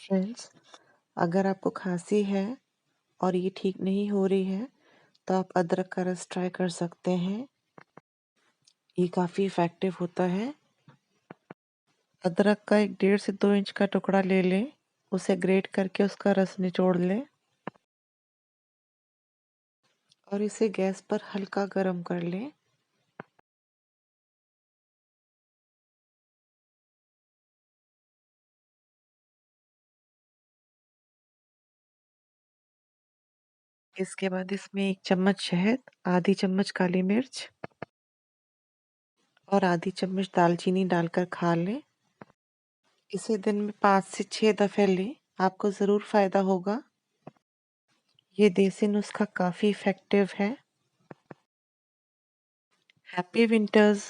Friends, अगर आपको खांसी है और ये ठीक नहीं हो रही है तो आप अदरक का रस ट्राई कर सकते हैं। ये काफ़ी इफ़ेक्टिव होता है। अदरक का 1 डेढ़ से 2 इंच का टुकड़ा ले लें, उसे ग्रेट करके उसका रस निचोड़ लें और इसे गैस पर हल्का गरम कर लें। इसके बाद इसमें 1 चम्मच शहद, आधी चम्मच काली मिर्च और आधी चम्मच दालचीनी डालकर खा लें। इसे दिन में 5 से 6 दफ़े लें, आपको ज़रूर फ़ायदा होगा। ये देसी नुस्खा काफ़ी इफ़ेक्टिव है। Happy winters!